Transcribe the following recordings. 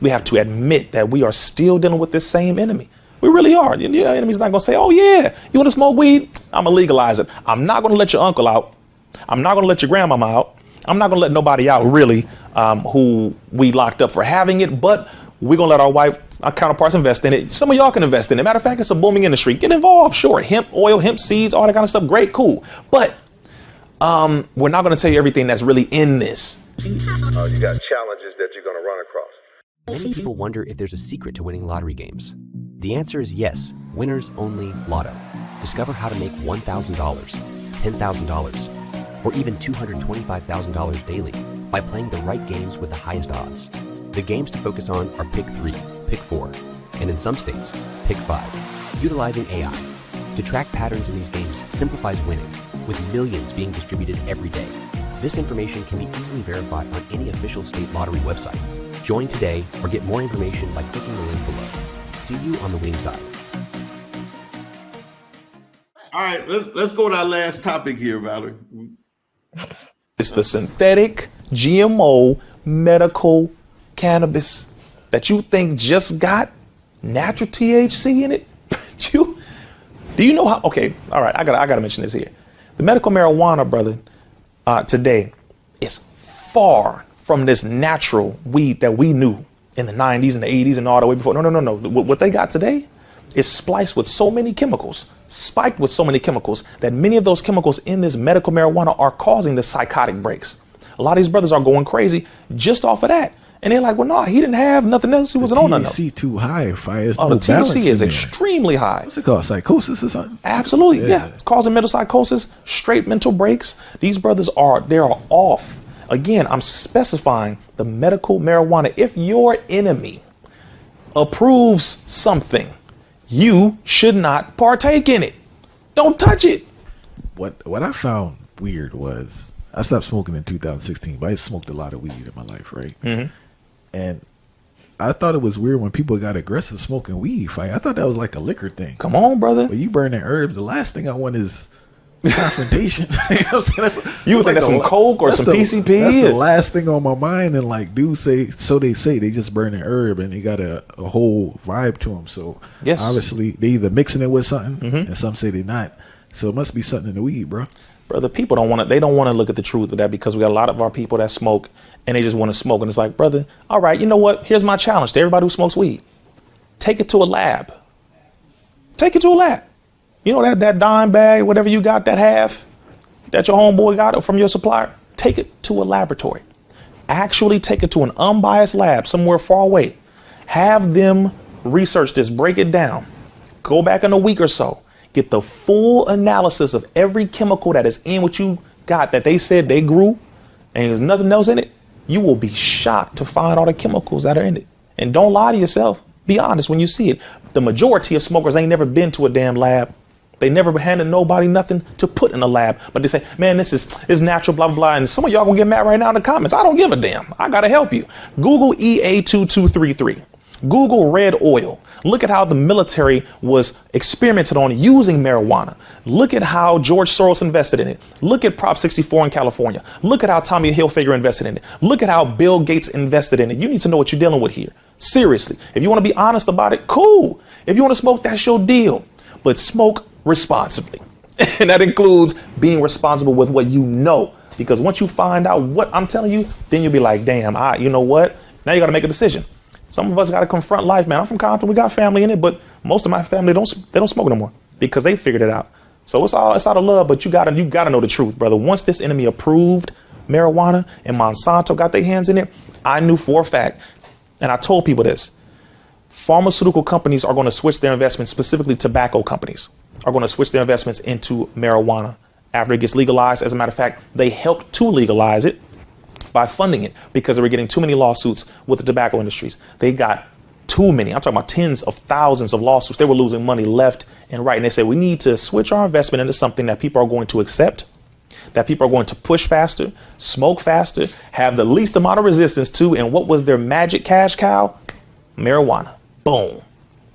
We have to admit that we are still dealing with this same enemy. We really are. Your enemy's not going to say, oh, yeah, you want to smoke weed? I'm going to legalize it. I'm not going to let your uncle out. I'm not going to let your grandmama out. I'm not going to let nobody out, really, who we locked up for having it. But we're going to let our counterparts invest in it. Some of y'all can invest in it. Matter of fact, it's a booming industry. Get involved. Sure. Hemp oil, hemp seeds, all that kind of stuff. Great. Cool. But we're not going to tell you everything that's really in this. You got challenges that you're going to run across. Many people wonder if there's a secret to winning lottery games. The answer is yes. Winners Only Lotto. Discover how to make $1,000, $10,000, or even $225,000 daily by playing the right games with the highest odds. The games to focus on are Pick 3, Pick 4, and in some states, Pick 5. Utilizing AI to track patterns in these games simplifies winning, with millions being distributed every day. This information can be easily verified on any official state lottery website. Join today or get more information by clicking the link below. See you on the winning side. All right, let's go to our last topic here, Valerie. It's the synthetic GMO medical cannabis that you think just got natural THC in it. Do you know how? Okay, all right, I gotta mention this here. The medical marijuana, brother, today is far from this natural weed that we knew in the 90s and the 80s and all the way before. No. What they got today is spliced with so many chemicals, spiked with so many chemicals, that many of those chemicals in this medical marijuana are causing the psychotic breaks. A lot of these brothers are going crazy just off of that. And they're like, well, no, he didn't have nothing else. He wasn't on nothing. THC too high. Fire. Oh, the THC is extremely high. What's it called? Psychosis or something? Absolutely. Yeah. It's causing mental psychosis, straight mental breaks. These brothers they are off. Again, I'm specifying the medical marijuana. If your enemy approves something, you should not partake in it. Don't touch it. What I found weird was I stopped smoking in 2016, but I smoked a lot of weed in my life, right? Mm-hmm. And I thought it was weird when people got aggressive smoking weed. I thought that was like a liquor thing. Come on, brother. But you burning herbs, the last thing I want is confrontation. You know what I'm saying? You would think that's some coke or some PCP? That's the last thing on my mind. And like dudes say, so they say they just burn an herb and they got a whole vibe to them. So yes, obviously they either mixing it with something, mm-hmm, and some say they're not. So it must be something in the weed, bro. Brother, people don't want to look at the truth of that, because we got a lot of our people that smoke and they just want to smoke. And it's like, brother, all right, you know what? Here's my challenge to everybody who smokes weed. Take it to a lab. Take it to a lab. You know that dime bag, whatever you got, that half that your homeboy got from your supplier, take it to a laboratory. Actually take it to an unbiased lab somewhere far away. Have them research this, break it down. Go back in a week or so. Get the full analysis of every chemical that is in what you got that they said they grew, and there's nothing else in it. You will be shocked to find all the chemicals that are in it. And don't lie to yourself. Be honest when you see it. The majority of smokers ain't never been to a damn lab. They never handed nobody nothing to put in a lab, but they say, man, this is natural, blah, blah, blah. And some of y'all gonna get mad right now in the comments. I don't give a damn. I gotta help you. Google EA2233. Google red oil. Look at how the military was experimented on using marijuana. Look at how George Soros invested in it. Look at Prop 64 in California. Look at how Tommy Hilfiger invested in it. Look at how Bill Gates invested in it. You need to know what you're dealing with here. Seriously. If you want to be honest about it, cool. If you want to smoke, that's your deal. But smoke responsibly. And that includes being responsible with what you know. Because once you find out what I'm telling you, then you'll be like, damn, you know what? Now you got to make a decision. Some of us got to confront life, man. I'm from Compton. We got family in it, but most of my family don't smoke no more because they figured it out. So it's out of love, but you gotta know the truth, brother. Once this enemy approved marijuana and Monsanto got their hands in it, I knew for a fact, and I told people this, pharmaceutical companies are going to switch their investments, specifically tobacco companies, are going to switch their investments into marijuana after it gets legalized. As a matter of fact, they helped to legalize it by funding it because they were getting too many lawsuits with the tobacco industries. They got too many. I'm talking about tens of thousands of lawsuits. They were losing money left and right. And they said, we need to switch our investment into something that people are going to accept, that people are going to push faster, smoke faster, have the least amount of resistance to. And what was their magic cash cow? Marijuana. Boom.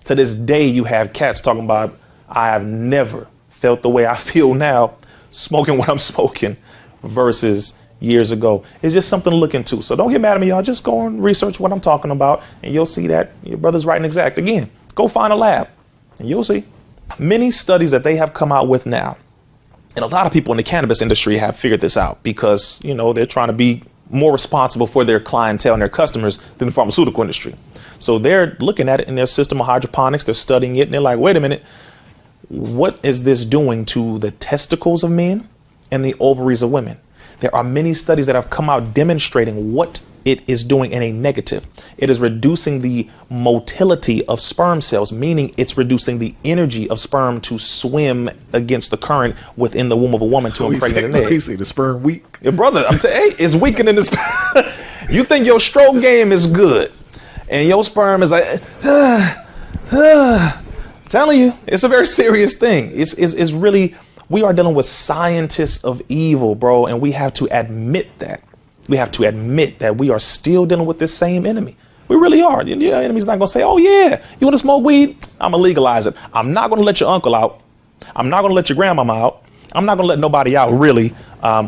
To this day, you have cats talking about, I have never felt the way I feel now smoking what I'm smoking versus years ago. It's just something to look into. So don't get mad at me, y'all. Just go and research what I'm talking about, and you'll see that your brother's right and exact. Again, go find a lab, and you'll see. Many studies that they have come out with now, and a lot of people in the cannabis industry have figured this out because, you know, they're trying to be more responsible for their clientele and their customers than the pharmaceutical industry. So they're looking at it in their system of hydroponics. They're studying it, and they're like, wait a minute, what is this doing to the testicles of men and the ovaries of women? There are many studies that have come out demonstrating what it is doing in a negative. It is reducing the motility of sperm cells, meaning it's reducing the energy of sperm to swim against the current within the womb of a woman to impregnate an egg. You say the sperm weak? Your brother, I'm saying, hey, it's weakening this. You think your stroke game is good, and your sperm is like, telling you, it's a very serious thing. It's really, we are dealing with scientists of evil, bro, and we have to admit that. We have to admit that we are still dealing with this same enemy. We really are. Your enemy's not going to say, oh, yeah, you want to smoke weed? I'm going to legalize it. I'm not going to let your uncle out. I'm not going to let your grandmama out. I'm not going to let nobody out, really,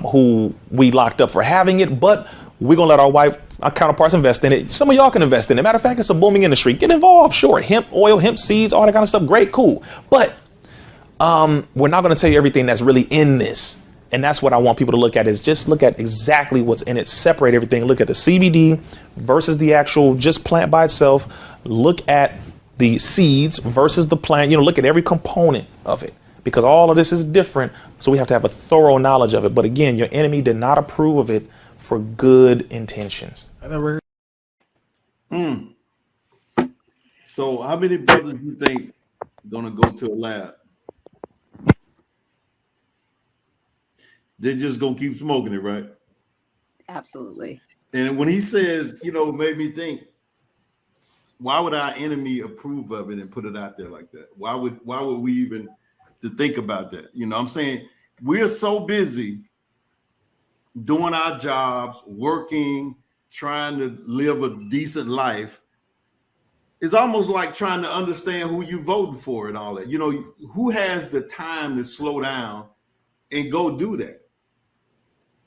who we locked up for having it. But we're going to let our counterparts invest in it. Some of y'all can invest in it. Matter of fact, it's a booming industry. Get involved. Sure. Hemp oil, hemp seeds, all that kind of stuff. Great. Cool. But we're not going to tell you everything that's really in this. And that's what I want people to look at, is just look at exactly what's in it. Separate everything. Look at the CBD versus the actual just plant by itself. Look at the seeds versus the plant. You know, look at every component of it, because all of this is different. So we have to have a thorough knowledge of it. But again, your enemy did not approve of it for good intentions. I never heard. So how many brothers you think gonna go to a lab? They're just gonna keep smoking it, right? Absolutely. And when he says, you know, made me think, why would our enemy approve of it and put it out there like that? Why would we even to think about that? You know what I'm saying? We're so busy doing our jobs, working, trying to live a decent life. It's almost like trying to understand who you voted for and all that. You know, who has the time to slow down and go do that?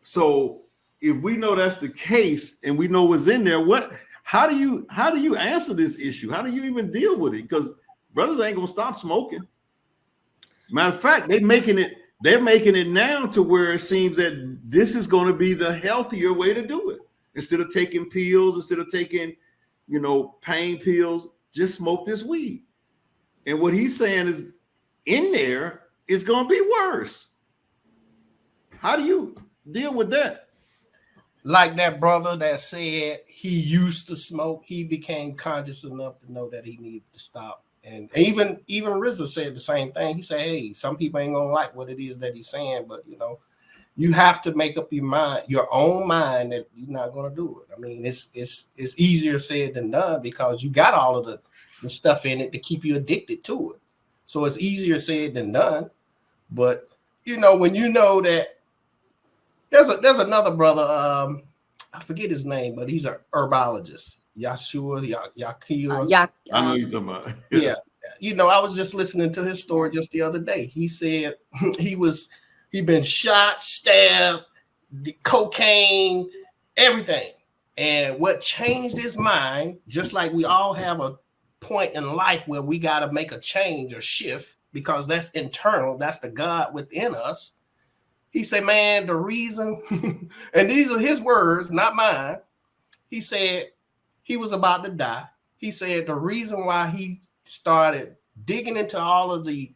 So if we know that's the case and we know what's in there, how do you answer this issue? How do you even deal with it? Because brothers ain't gonna stop smoking. Matter of fact, they're making it now to where it seems that this is going to be the healthier way to do it. Instead of taking pills, instead of taking, you know, pain pills, just smoke this weed. And what he's saying is in there is going to be worse. How do you deal with that? Like that brother that said he used to smoke, he became conscious enough to know that he needed to stop. And even RZA said the same thing. He said, hey, some people ain't gonna like what it is that he's saying, but you know, you have to make up your own mind that you're not gonna do it. I mean, it's easier said than done, because you got all of the stuff in it to keep you addicted to it. So it's easier said than done. But you know, when you know that there's another brother, I forget his name, but he's an herbologist. Yashua, Yakil. I know you're talking about. Yeah. You know, I was just listening to his story just the other day. He said he'd been shot, stabbed, cocaine, everything. And what changed his mind, just like we all have a point in life where we got to make a change or shift, because that's internal, that's the God within us. He said, man, the reason, and these are his words, not mine. He said he was about to die. He said the reason why he started digging into all of the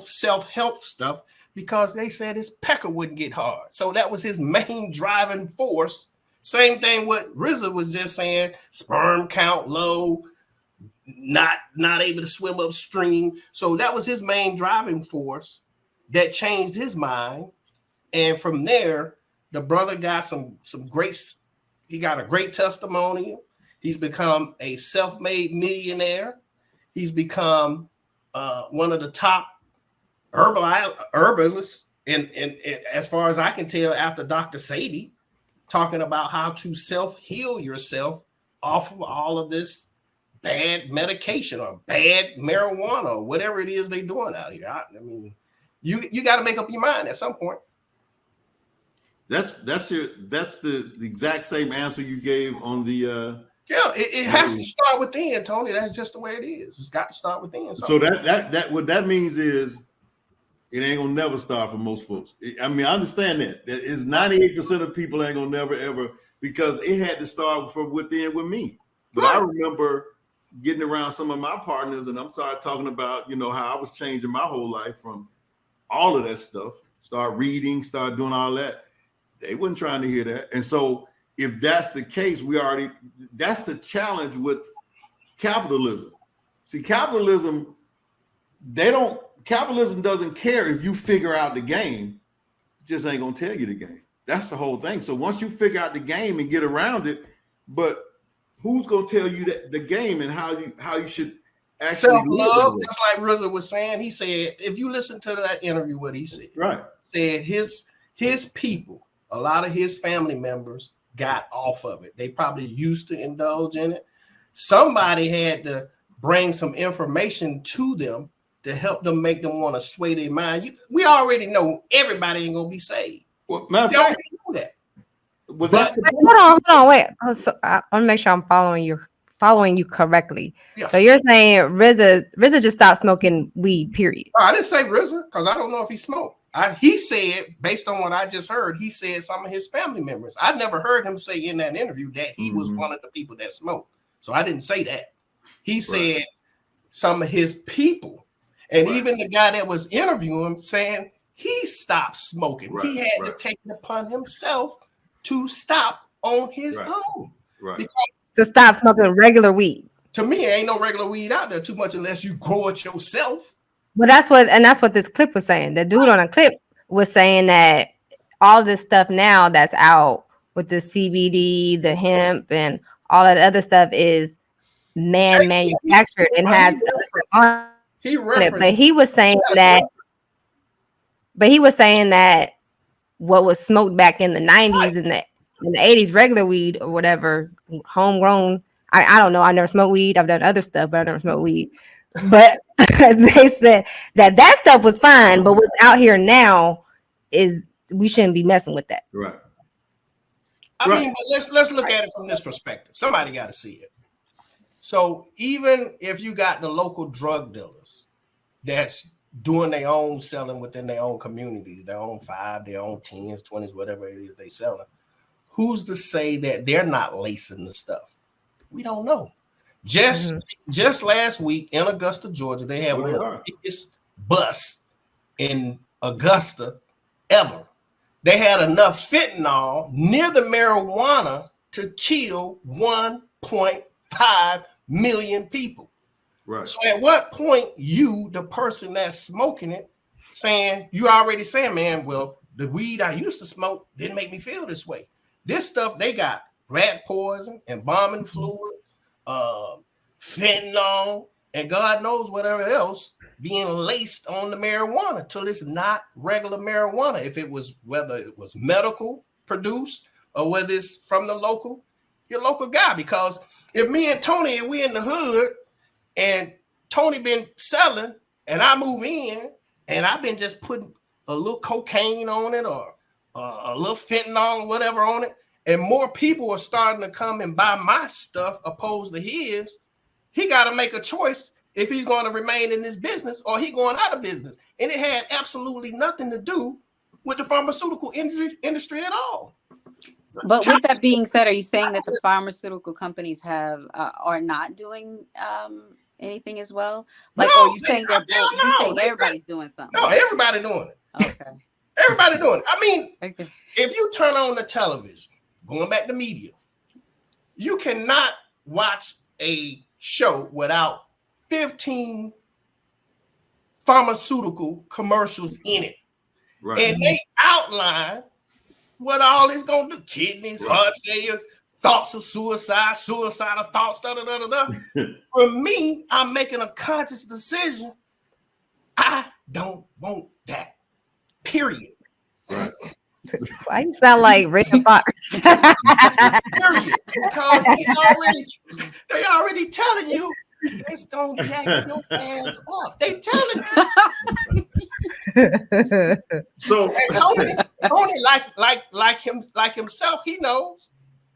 self-help stuff, because they said his pecker wouldn't get hard. So that was his main driving force. Same thing what RZA was just saying, sperm count low, not able to swim upstream. So that was his main driving force that changed his mind. And from there, the brother got some great, he got a great testimonial. He's become a self-made millionaire. He's become one of the top herbalists, and as far as I can tell, after Dr. Sadie, talking about how to self-heal yourself off of all of this bad medication or bad marijuana or whatever it is they're doing out here. I mean, you got to make up your mind at some point. That's the exact same answer you gave on the. It has to start within, Tony. That's just the way it is. It's got to start within. So that what that means is it ain't gonna never start for most folks. I mean, I understand that. That is 98% of people ain't gonna never ever, because it had to start from within with me. But I remember getting around some of my partners, and I'm started talking about, you know, how I was changing my whole life from all of that stuff. Start reading, start doing all that. They wasn't trying to hear that. And so if that's the case, that's the challenge with capitalism. See, capitalism doesn't care if you figure out the game, just ain't gonna tell you the game. That's the whole thing. So once you figure out the game and get around it, but who's gonna tell you that the game and how you should actually self-love, just like RZA was saying. He said, if you listen to that interview, what he said, said his people, a lot of his family members got off of it. They probably used to indulge in it. Somebody had to bring some information to them to help them, make them want to sway their mind. We already know everybody ain't gonna be saved. Well, we already know that. But hold on, wait. So I want to make sure I'm following you correctly. Yeah. So you're saying RZA just stopped smoking weed, period. I didn't say RZA because I don't know if he smoked. He said, based on what I just heard, he said some of his family members. I never heard him say in that interview that he was one of the people that smoked. So I didn't say that. He said some of his people. And even the guy that was interviewing him saying he stopped smoking. He had to take it upon himself to stop on his own. To stop smoking regular weed. To me, ain't no regular weed out there too much unless you grow it yourself. But that's what this clip was saying. The dude on the clip was saying that all this stuff now that's out with the CBD, the hemp, and all that other stuff is manufactured and has on it. But he was saying that what was smoked back in the 90s and in the 80s, regular weed or whatever, homegrown. I don't know. I never smoked weed. I've done other stuff, but I never smoked weed. But they said that stuff was fine, but what's out here now is we shouldn't be messing with that. Right. I mean, but let's look at it from this perspective. Somebody got to see it. So even if you got the local drug dealers that's doing their own selling within their own communities, their own 5, their own 10s, 20s, whatever it is they selling, who's to say that they're not lacing the stuff? We don't know. Just last week in Augusta, Georgia, they had one of the biggest busts in Augusta ever. They had enough fentanyl near the marijuana to kill 1.5 million people. Right. So at what point you, the person that's smoking it, you already saying, man, well, the weed I used to smoke didn't make me feel this way. This stuff, they got rat poison, embalming fluid, fentanyl, and God knows whatever else being laced on the marijuana till it's not regular marijuana. Whether it was medical produced or whether it's from your local guy. Because if me and Tony, we in the hood and Tony been selling and I move in and I've been just putting a little cocaine on it or a little fentanyl or whatever on it, and more people are starting to come and buy my stuff opposed to his, he got to make a choice if he's going to remain in this business or he going out of business. And it had absolutely nothing to do with the pharmaceutical industry at all. But with that being said, are you saying that the pharmaceutical companies are not doing anything as well? Like, no, or you saying everybody's doing something? No, everybody doing it. Okay. Everybody doing it. I mean, if you turn on the television, going back to media, you cannot watch a show without 15 pharmaceutical commercials in it. Right. And they outline what all it's going to do. Kidneys, heart failure, thoughts of suicide, suicidal thoughts, For me, I'm making a conscious decision. I don't want that. Period. Right. Why you sound like Red Fox? Period. Because they already telling you it's gonna jack your ass up. They telling you. So And Tony, like himself, he knows.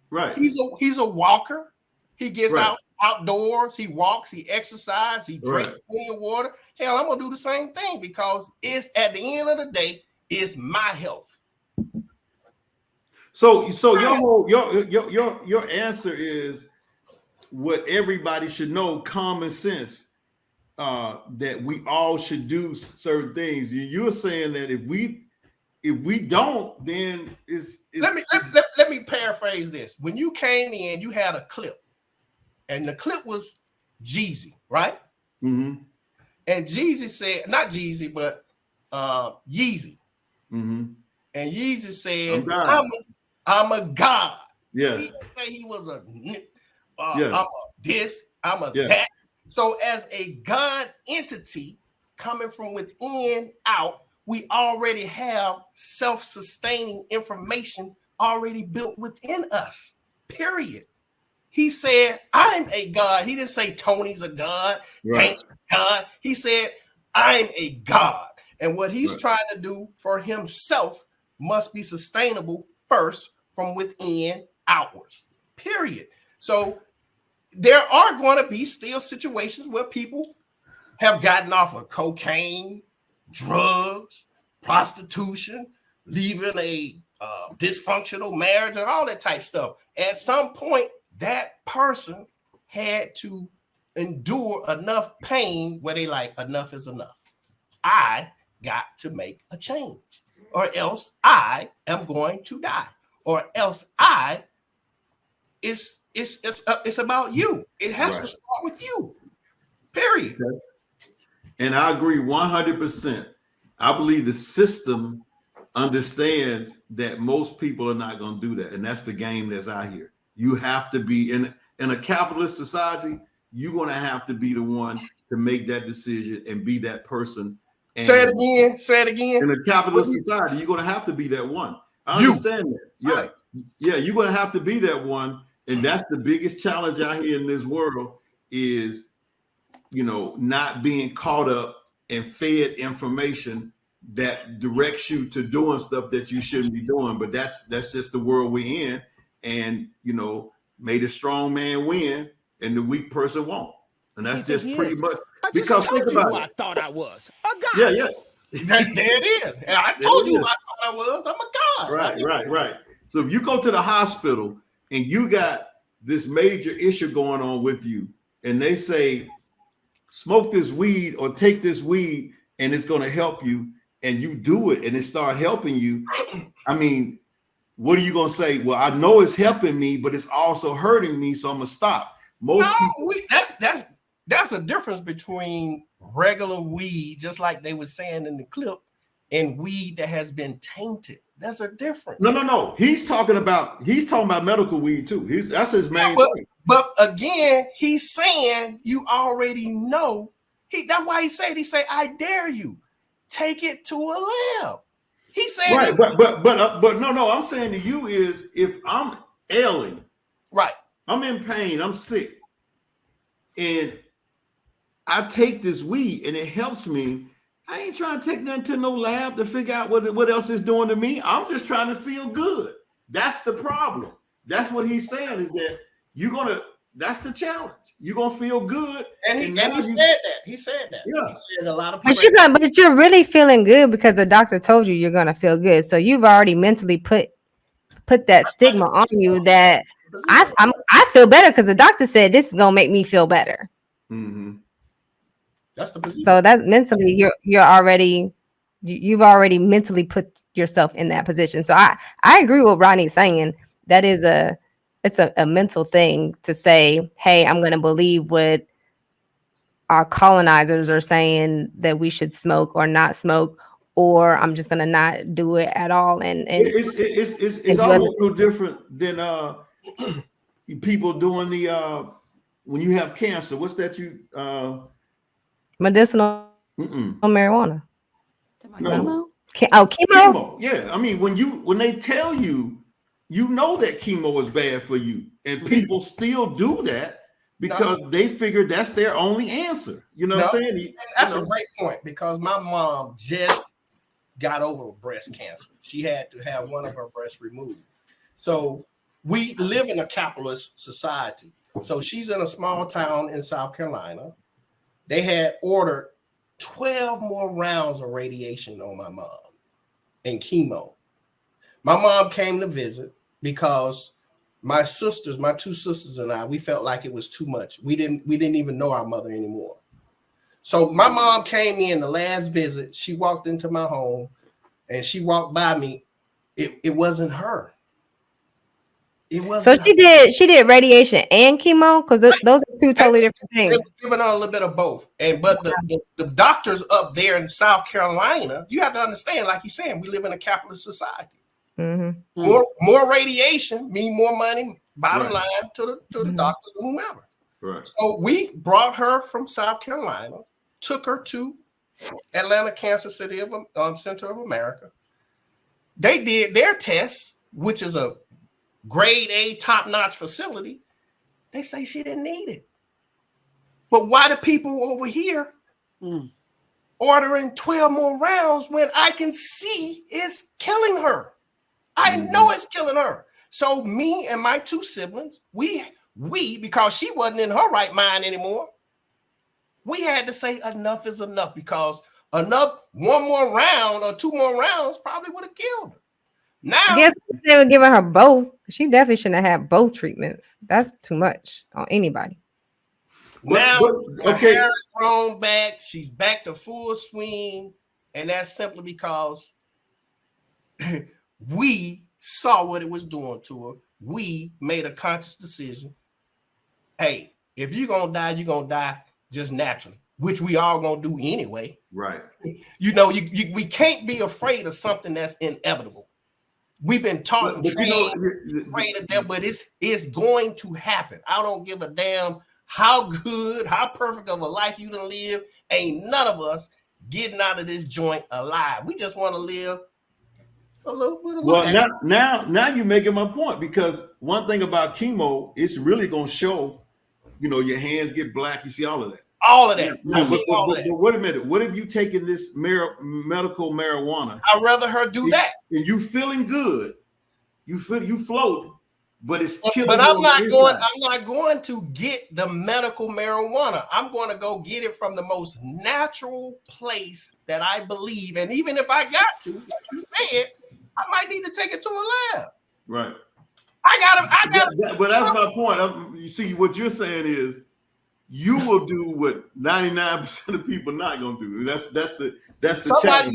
right. He's a walker. He gets Right. outdoors. He walks. He exercises. He drinks Right. plenty of water. Hell, I'm gonna do the same thing because it's at the end of the day, it's my health. So your whole your answer is what everybody should know, common sense, that we all should do certain things. You're saying that if we don't, then it's let me paraphrase this. When you came in, you had a clip, and the clip was Jeezy, right? Mm-hmm. And Jeezy said, not Jeezy, but Yeezy. Mm-hmm. And Yeezy said, I'm a god. Yeah. He didn't say he was Yeah. I'm a this, I'm a Yeah. that. So as a God entity coming from within out, we already have self-sustaining information already built within us, period. He said, I'm a God. He didn't say Tony's a God, Right. Dank's a God. He said, I'm a God. And what he's Right. trying to do for himself must be sustainable first from within outwards, period. So there are going to be still situations where people have gotten off of cocaine, drugs, prostitution, leaving a dysfunctional marriage and all that type stuff. At some point, that person had to endure enough pain where they like, enough is enough. I got to make a change, or else I am going to die, or else it's about you. It has to start with you. Period. And I agree 100%. I believe the system understands that most people are not going to do that, and that's the game that's out here. You have to be in a capitalist society. You're going to have to be the one to make that decision and be that person. And say it again. Say it again. In a capitalist society, you're going to have to be that one. I understand that. Yeah, right. Yeah, you're going to have to be that one, and that's the biggest challenge out here in this world is, not being caught up and fed information that directs you to doing stuff that you shouldn't be doing. But that's just the world we're in. And, may the strong man win and the weak person won't. And that's just pretty much because think about it. I thought I was a god. Yeah. There it is. And I told you I thought I was. I'm a god. Right. So if you go to the hospital and you got this major issue going on with you, and they say, smoke this weed or take this weed and it's going to help you, and you do it and it start helping you, I mean, what are you going to say? Well, I know it's helping me, but it's also hurting me, so I'm going to stop. That's a difference between regular weed, just like they were saying in the clip, and weed that has been tainted. That's a difference. No. He's talking about medical weed too. That's his main thing. But again, he's saying you already know. That's why he said, I dare you. Take it to a lab. He said, right, but no. I'm saying to you is if I'm ailing, right, I'm in pain, I'm sick, and I take this weed and it helps me. I ain't trying to take nothing to no lab to figure out what else it's doing to me. I'm just trying to feel good. That's the problem. That's what he's saying is that that's the challenge. You're gonna feel good. And he said that. He said that. Yeah. He said a lot of people. But you're really feeling good because the doctor told you you're gonna feel good. So you've already mentally put that stigma on you that I feel better because the doctor said this is gonna make me feel better. Mm-hmm. That's the position. So that's mentally you've already mentally put yourself in that position. So I agree with what Rodney's saying. That is it's a mental thing to say, hey, I'm going to believe what our colonizers are saying that we should smoke or not smoke, or I'm just going to not do it at all. And it's almost no different than people doing the when you have cancer. What's that medicinal marijuana? No. Chemo? Chemo. Yeah. I mean, when they tell you, that chemo is bad for you, and people still do that because they figure that's their only answer. You know what I'm saying? That's a great point because my mom just got over breast cancer. She had to have one of her breasts removed. So we live in a capitalist society. So she's in a small town in South Carolina. They had ordered 12 more rounds of radiation on my mom and chemo. My mom came to visit because my two sisters and I, we felt like it was too much. We didn't even know our mother anymore. So my mom came in the last visit. She walked into my home and she walked by me. It wasn't her. It wasn't. So she did radiation and chemo, because those are two totally different things. It was giving her a little bit of both. But the doctors up there in South Carolina, you have to understand, like you're saying, we live in a capitalist society. Mm-hmm. More radiation mean more money, bottom line, to the doctors or whomever. Right. So we brought her from South Carolina, took her to Atlanta Cancer Center of America. They did their tests, which is a grade A top-notch facility. They say she didn't need it. But why do people over here ordering 12 more rounds when I can see it's killing her? I know it's killing her. So me and my two siblings, we because she wasn't in her right mind anymore, we had to say enough is enough, because one more round or two more rounds probably would have killed her. Now, I guess they were giving her both. She definitely shouldn't have had both treatments. That's too much on anybody. Now, her hair is grown back. She's back to full swing. And that's simply because we saw what it was doing to her. We made a conscious decision. Hey, if you're going to die, you're going to die just naturally, which we all going to do anyway. Right. You know, we can't be afraid of something that's inevitable. We've been taught and trained, afraid of that, but it's going to happen. I don't give a damn how good, how perfect of a life you done live. Ain't none of us getting out of this joint alive. We just want to live a little bit of life. Well, now you're making my point, because one thing about chemo, it's really going to show, your hands get black. You see all of that. All of that. But wait a minute. What if you taking this medical marijuana? I'd rather her do that. And you feeling good. You float, but it's killing. But I'm not going to get the medical marijuana. I'm going to go get it from the most natural place that I believe. And even if I got to, like you said, I might need to take it to a lab. Right. I got. But that's my point. You see, what you're saying is, you will do what 99% of people not gonna do. That's the challenge.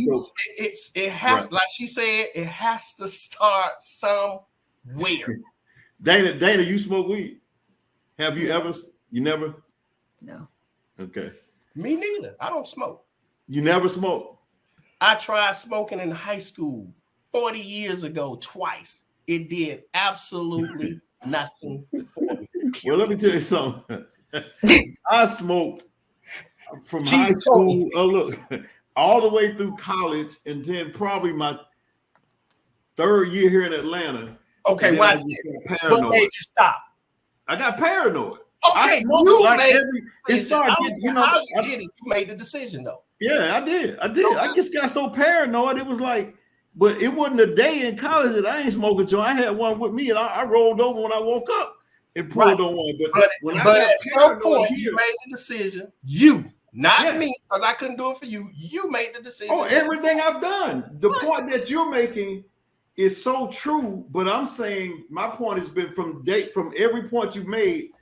It has, like she said, it has to start somewhere. Dana, you smoke weed? Have you ever? You never? No. Okay. Me neither. I don't smoke. You never smoke? I tried smoking in high school 40 years ago twice. It did absolutely nothing for me. Well, let me tell you something. I smoked from high school, all the way through college, and then probably my third year here in Atlanta. Okay, watch this. What made you stop? I got paranoid. Okay, you made the decision though. Yeah, I did. I just got so paranoid. It was like, but it wasn't a day in college that I ain't smoking. So I had one with me, and I rolled over when I woke up. It pulled on one, but at some point you made the decision. Not me, because I couldn't do it for you. You made the decision. Oh, everything I've done. The point that you're making is so true. But I'm saying my point has been from every point you made.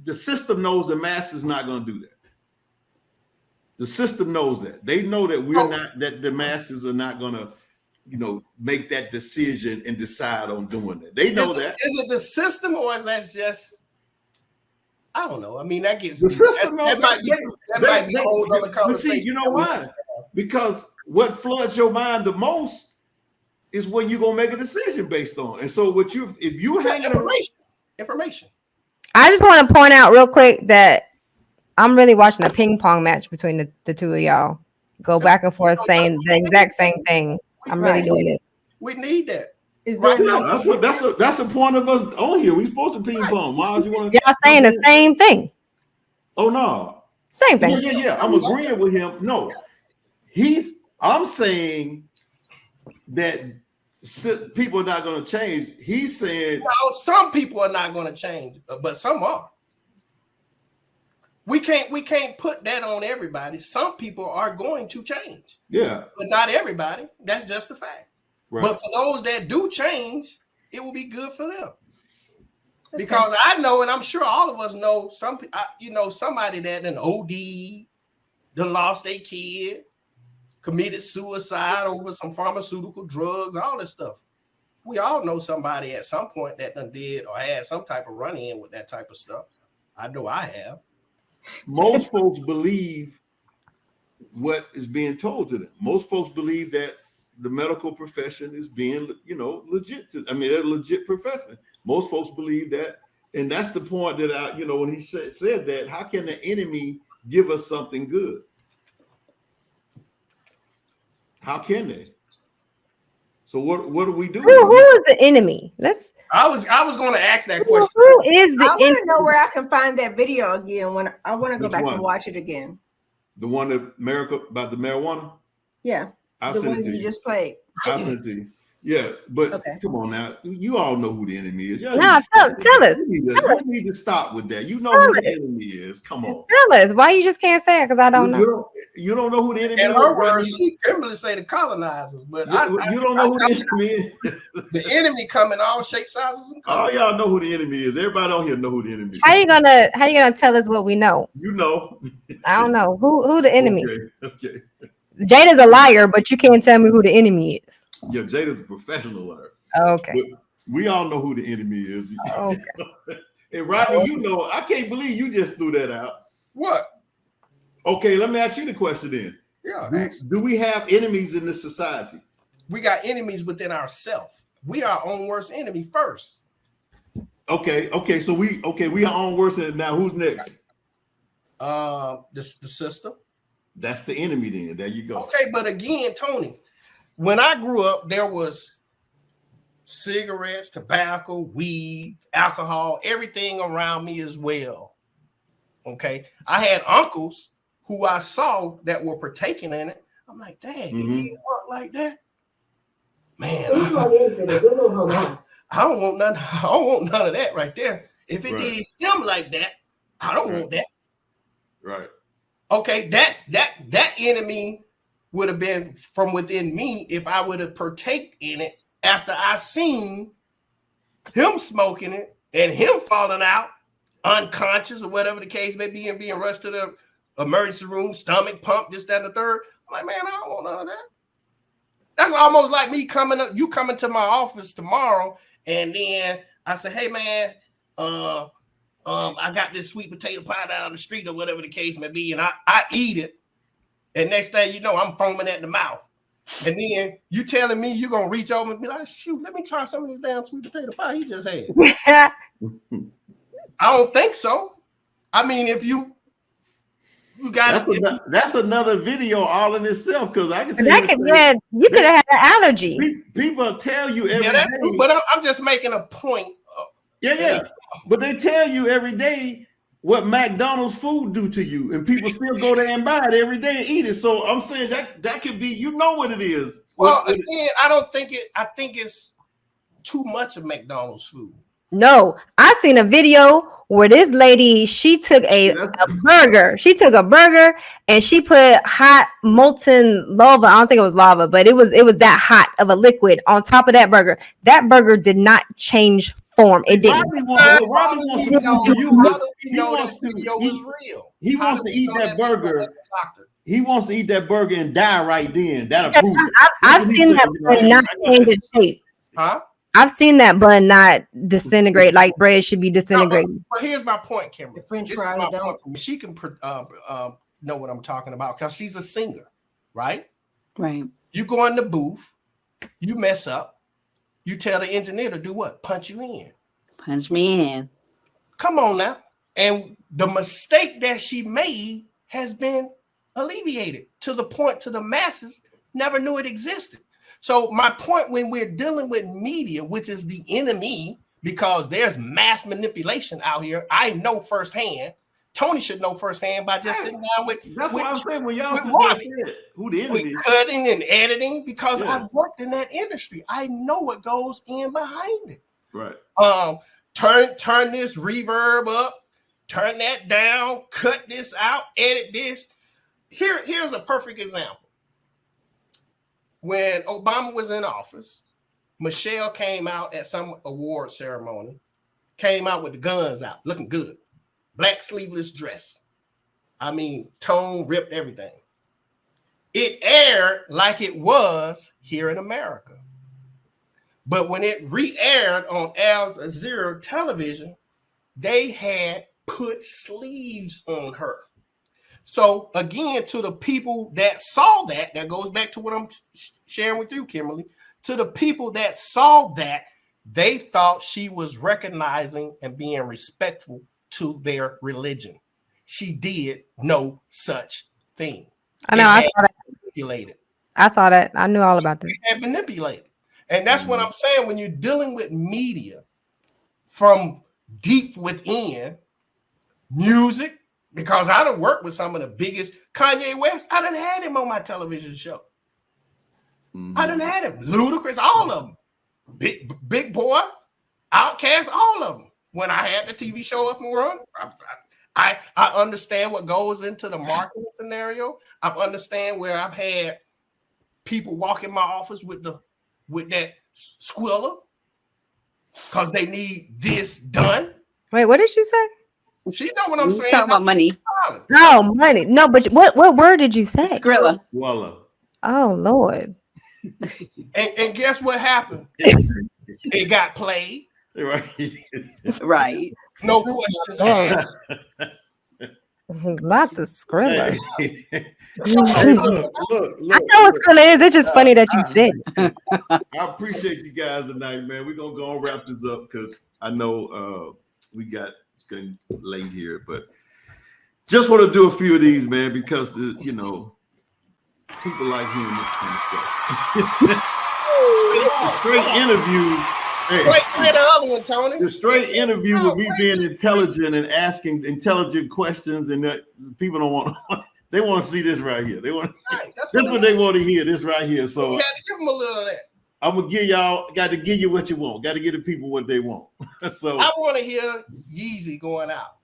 The system knows the mass is not going to do that. The system knows that. They know that that the masses are not going to, make that decision and decide on doing that. They know that. Is it the system, or is that just? I don't know. I mean, that gets the system. That might be a whole other conversation. See, you know why? Because what floods your mind the most is when you're gonna make a decision based on. And so, if you hang information. I just want to point out real quick that I'm really watching a ping pong match between the two of y'all. Go back and forth saying the exact same thing. I'm really doing it. We need that. That's the point of us on here. We supposed to ping pong. Miles, y'all saying the same thing. Oh no, same thing. Yeah. I'm agreeing with him. No, he's I'm saying that people are not going to change. He's saying some people are not going to change, but some are. We can't put that on everybody. Some people are going to change. Yeah. But not everybody. That's just the fact. Right. But for those that do change, it will be good for them. Okay. Because I know, and I'm sure all of us know somebody that an OD, done lost their kid, committed suicide over some pharmaceutical drugs, all this stuff. We all know somebody at some point that done did or had some type of run-in with that type of stuff. I know I have. Most folks believe what is being told to them. Most folks believe that the medical profession is being, legit. They're a legit profession. Most folks believe that, and that's the point that when he said that, how can the enemy give us something good? How can they? So what do we do? Who is the enemy? I was going to ask that question. Who is the I want to know where I can find that video again. When I want to go back and watch it again. The one about the marijuana? Yeah. The one you just played. I sent it to you. Yeah, but come on now. You all know who the enemy is. Tell us. You need to stop with that. You know who the enemy is. Come on. Tell us. Why you just can't say it? Because I don't know. You don't know who the enemy is. In her words, she Kimberly say the colonizers, but you don't know who the enemy is. The enemy come in all shapes, sizes, and colors. All y'all know who the enemy is. Everybody on here know who the enemy is. How you gonna tell us what we know? You know. I don't know. Who the enemy? Okay. Jada's a liar, but you can't tell me who the enemy is. Yeah, Jada's a professional liar. Okay. But we all know who the enemy is. Okay. And Rodney, I can't believe you just threw that out. What? Okay, let me ask you the question then. Yeah. Do we have enemies in this society? We got enemies within ourselves. We are our own worst enemy first. Okay. So we are on worse than now. Who's next? The system. That's the enemy then. There you go. Okay, but again, Tony, when I grew up, there was cigarettes, tobacco, weed, alcohol, everything around me as well. Okay. I had uncles who I saw that were partaking in it. I'm like, dang, it didn't work like that. Man, I don't want none of that right there. If it did him like that, I don't want that. Right. Okay, that enemy would have been from within me if I would have partake in it after I seen him smoking it and him falling out unconscious or whatever the case may be and being rushed to the emergency room, stomach pump, this, that, and the third. I'm like, man, I don't want none of that. That's almost like me coming to my office tomorrow, and then I say, hey man, I got this sweet potato pie down the street or whatever the case may be, and I eat it. And next thing you know, I'm foaming at the mouth. And then you telling me you're gonna reach over and be like, shoot, let me try some of this damn sweet potato pie he just had. I don't think so. I mean, if you got that's another video all in itself, because I can see you could have had an allergy. People tell you every day. But I'm just making a point. But they tell you every day what McDonald's food do to you, and people still go there and buy it every day and eat it. So I'm saying that could be, what it is. Well, again, I think it's too much of McDonald's food. No, I seen a video where this lady, she took a burger. She took a burger and she put hot molten lava. I don't think it was lava, but it was that hot of a liquid on top of that burger. That burger did not change form. It didn't. He wants to eat that burger. He wants to eat that burger and die right then. That'll prove it. I've seen that bun not change its shape. Huh? I've seen that bun not disintegrate like bread should be disintegrating. But here's my point, Kimberly. The French fry don't. She can know what I'm talking about because she's a singer, right? Right. You go in the booth, you mess up, you tell the engineer to do what? Punch you in. Punch me in. Come on now. And the mistake that she made has been alleviated to the point to the masses never knew it existed. So my point, when we're dealing with media, which is the enemy, because there's mass manipulation out here, I know firsthand Tony should know firsthand by just sitting down with. That's what I'm saying. When y'all said who the enemy with cutting and editing, because I've worked in that industry. I know what goes in behind it. Right. Turn this reverb up, turn that down, cut this out, edit this. Here's a perfect example. When Obama was in office, Michelle came out at some award ceremony, came out with the guns out, looking good. Black sleeveless dress. I mean, tone ripped everything. It aired like it was here in America. But when it re-aired on Al Jazeera television, they had put sleeves on her. So again, to the people that saw that goes back to what I'm sharing with you, Kimberly. To the people that saw that, they thought she was recognizing and being respectful to their religion. She did no such thing. I know. I saw that. Manipulated. I saw that. I knew all about that. And manipulated. And that's what I'm saying. When you're dealing with media from deep within, music, because I done worked with some of the biggest. Kanye West, I done had him on my television show. I done had him. Ludacris, all of them. Big Boy, Outkast, all of them. When I had the TV show up and run, I understand what goes into the marketing scenario. I understand where I've had people walk in my office with that squiller because they need this done. Wait, what did you say? She know what I'm saying. Talking about money. No, money. No, but what word did you say? Skrilla. Voila. Oh, Lord. And guess what happened? It got played. Right. No questions asked. Not the Skrilla. Hey, Look, I know what Skrilla is. It's just funny that you said it. I appreciate you guys tonight, man. We're gonna go and wrap this up because I know it's getting late here, but just want to do a few of these, man, because people like hearing this kind of stuff. The straight interview. Hey, play the other one, Tony. The straight interview with me being intelligent and asking intelligent questions, and that people don't want. They want to see this right here. They want. Right, that's what they want to hear. This right here. So you had to give them a little of that. I'm gonna give y'all. Got to give you what you want. Got to give the people what they want. So I want to hear Yeezy going out.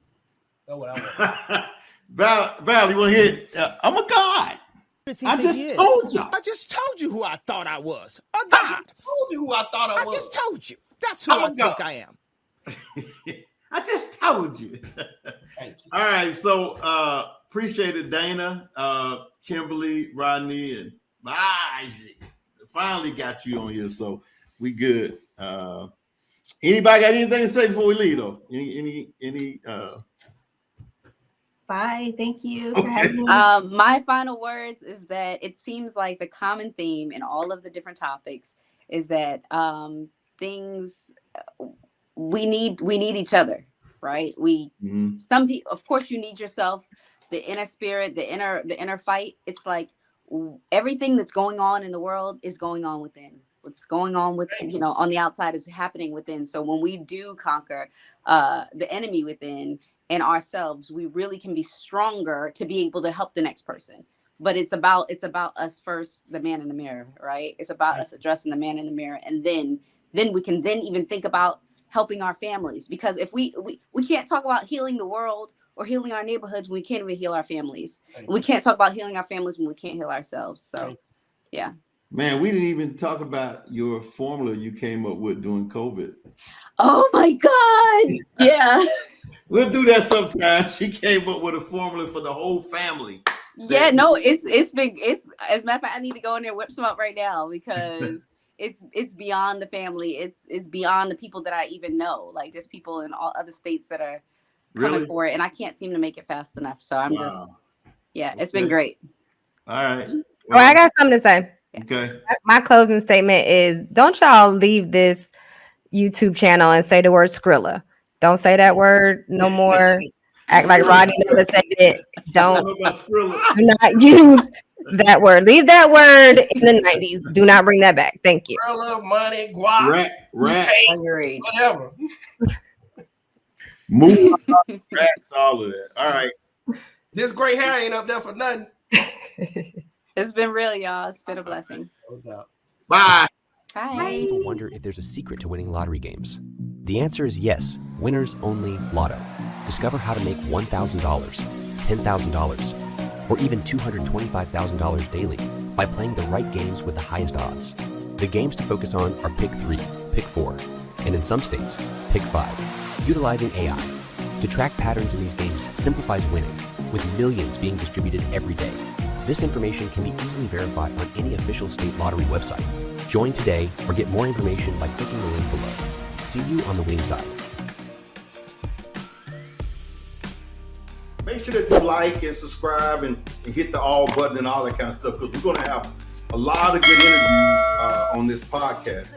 That's what I want. Val, you want to hear? I'm a god. I just told you. I just told you who I thought I was. A I god. just told you who I thought I was. I just told you. That's who I think I am. I just told you. Thank you. All right, so appreciate it, Dana, Kimberly, Rodney, and Isaac. Finally got you on here, so we good. Anybody got anything to say before we leave, though? Any Bye. Thank you for having me. My final words is that it seems like the common theme in all of the different topics is that things we need each other, right? Some people, of course, you need yourself, the inner spirit, the inner fight. It's like everything that's going on in the world is going on within. What's going on with on the outside is happening within. So when we do conquer the enemy within and ourselves, we really can be stronger to be able to help the next person. But it's about us first, the man in the mirror, right? It's about us addressing the man in the mirror, and then we can then even think about helping our families. Because if we can't talk about healing the world or healing our neighborhoods, we can't even heal our families. We can't talk about healing our families when we can't heal ourselves. So, yeah. Man, we didn't even talk about your formula you came up with during COVID. Oh my God! Yeah. We'll do that sometime. She came up with a formula for the whole family. Yeah, no, it's been as a matter of fact, I need to go in there and whip some up right now because it's beyond the family. It's beyond the people that I even know. Like there's people in all other states that are coming for it, and I can't seem to make it fast enough. So I'm it's been great. All right. Well, I got something to say. Okay. My closing statement is: don't y'all leave this YouTube channel and say the word Skrilla. Don't say that word no more. Act like Rodney never said it. Do not use that word. Leave that word in the 90s. Do not bring that back. Thank you. Skrilla, money, guap, rat, whatever. Move, tracks, all of that. All right. This gray hair ain't up there for nothing. It's been real, y'all. It's been a blessing. No doubt. Bye. Bye. People wonder if there's a secret to winning lottery games. The answer is yes. Winners only Lotto. Discover how to make $1,000, $10,000, or even $225,000 daily by playing the right games with the highest odds. The games to focus on are Pick 3, Pick 4, and in some states, Pick 5. Utilizing AI to track patterns in these games simplifies winning, with millions being distributed every day. This information can be easily verified on any official state lottery website. Join today or get more information by clicking the link below. See you on the winning side. Make sure that you like and subscribe and hit the all button and all that kind of stuff, because we're going to have a lot of good interviews on this podcast.